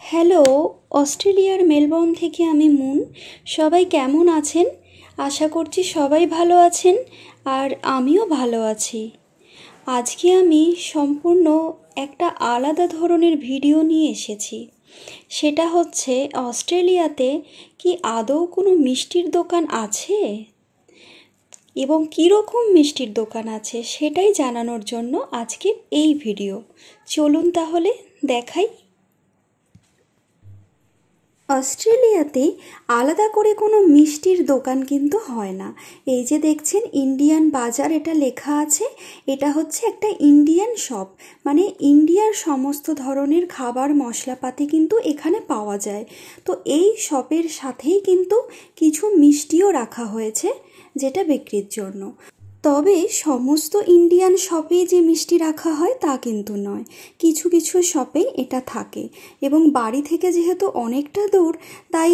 Hello, অস্ট্রেলিয়ার Melbourne থেকে আমি মুন। সবাই কেমন আছেন? আশা করছি সবাই ভালো আছেন, আর আমিও ভালো আছি। আজকে আমি সম্পূর্ণ একটা আলাদা ধরনের ভিডিও নিয়ে এসেছি। সেটা হচ্ছে, অস্ট্রেলিয়াতে কি আদৌ কোনো মিষ্টির দোকান আছে এবং কীরকম মিষ্টির দোকান আছে সেটাই জানানোর জন্য আজকের এই ভিডিও। চলুন তাহলে দেখাই। অস্ট্রেলিয়াতে আলাদা করে কোনো মিষ্টির দোকান কিন্তু হয় না। এই যে দেখছেন ইন্ডিয়ান বাজার এটা লেখা আছে, এটা হচ্ছে একটা ইন্ডিয়ান শপ, মানে ইন্ডিয়ার সমস্ত ধরনের খাবার মশলাপাতি কিন্তু এখানে পাওয়া যায়। তো এই শপের সাথেই কিন্তু কিছু মিষ্টিও রাখা হয়েছে যেটা বিক্রির জন্য। তবে সমস্ত ইন্ডিয়ান শপে যে মিষ্টি রাখা হয় তা কিন্তু নয়, কিছু কিছু শপেই এটা থাকে। এবং বাড়ি থেকে যেহেতু অনেকটা দূর, তাই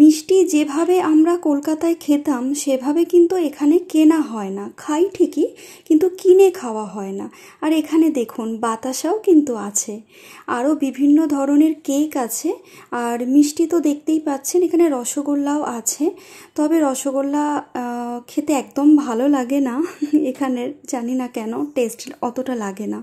মিষ্টি যেভাবে আমরা কলকাতায় খেতাম সেভাবে কিন্তু এখানে কেনা হয় না। খাই ঠিকই, কিন্তু কিনে খাওয়া হয় না। আর এখানে দেখুন বাতাসাও কিন্তু আছে, আরও বিভিন্ন ধরনের কেক আছে, আর মিষ্টি তো দেখতেই পাচ্ছেন এখানে রসগোল্লাও আছে। তবে রসগোল্লা খেতে একদম ভালো লাগে না এখানের, জানি না কেন টেস্ট অতটা লাগে না।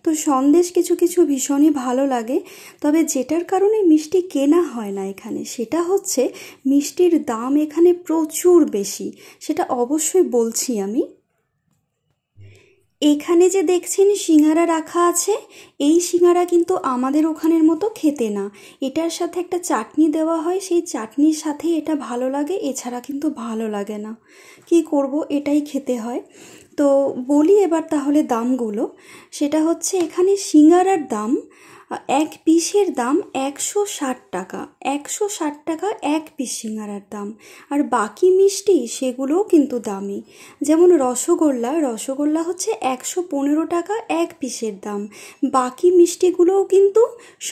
তো সন্দেশ কিছু কিছু ভীষণই ভালো লাগে। তবে যেটার কারণে মিষ্টি কেনা হয় না এখানে, সেটা হচ্ছে মিষ্টির দাম এখানে প্রচুর বেশি, সেটা অবশ্যই বলছি আমি। এখানে যে দেখছেন সিঙ্গারা রাখা আছে, এই সিঙ্গারা কিন্তু আমাদের ওখানের মতো খেতে না। এটার সাথে একটা চাটনি দেওয়া হয়, সেই চাটনির সাথে এটা ভালো লাগে, এছাড়া কিন্তু ভালো লাগে না। কি করব, এটাই খেতে হয়। তো বলি এবার তাহলে দামগুলো। সেটা হচ্ছে এখানে সিঙ্গারার দাম, এক পিসের দাম 160 টাকা। 160 টাকা এক পিস সিঙ্গারার দাম। আর বাকি মিষ্টি সেগুলোও কিন্তু দামি। যেমন রসগোল্লা হচ্ছে 115 টাকা এক পিসের দাম। বাকি মিষ্টিগুলোও কিন্তু,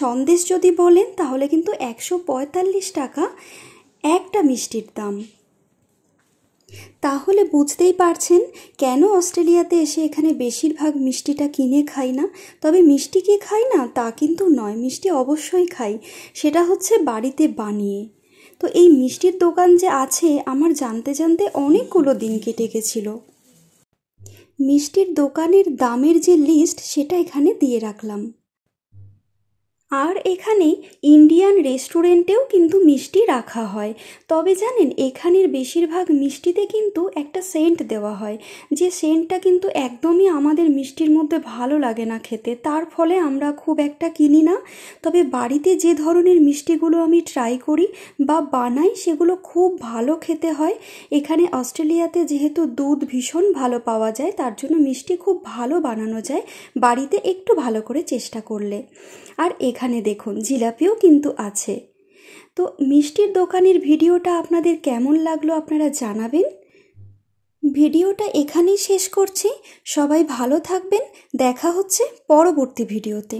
সন্দেশ যদি বলেন তাহলে কিন্তু 145 টাকা একটা মিষ্টির দাম। তাহলে বুঝতেই পারছেন কেন অস্ট্রেলিয়াতে এসে এখানে বেশিরভাগ মিষ্টিটা কিনে খাই না। তবে মিষ্টি কি খাই না তা কিন্তু নয়, মিষ্টি অবশ্যই খাই, সেটা হচ্ছে বাড়িতে বানিয়ে। তো এই মিষ্টির দোকান যে আছে আমার জানতে জানতে অনেকগুলো দিন কেটে গেছিলো। মিষ্টির দোকানের দামের যে লিস্ট সেটা এখানে দিয়ে রাখলাম। আর এখানে ইন্ডিয়ান রেস্টুরেন্টেও কিন্তু মিষ্টি রাখা হয়। তবে জানেন এখানের বেশিরভাগ মিষ্টিতে কিন্তু একটা সেন্ট দেওয়া হয়, যে সেন্টটা কিন্তু একদমই আমাদের মিষ্টির মধ্যে ভালো লাগে না খেতে, তার ফলে আমরা খুব একটা কিনি না। তবে বাড়িতে যে ধরনের মিষ্টিগুলো আমি ট্রাই করি বা বানাই সেগুলো খুব ভালো খেতে হয়। এখানে অস্ট্রেলিয়াতে যেহেতু দুধ ভীষণ ভালো পাওয়া যায়, তার জন্য মিষ্টি খুব ভালো বানানো যায় বাড়িতে একটু ভালো করে চেষ্টা করলে। আর এখানে দেখুন জিলাপিও কিন্তু আছে। তো মিষ্টির দোকানের ভিডিওটা আপনাদের কেমন লাগলো আপনারা জানাবেন। ভিডিওটা এখানেই শেষ করছি। সবাই ভালো থাকবেন, দেখা হচ্ছে পরবর্তী ভিডিওতে।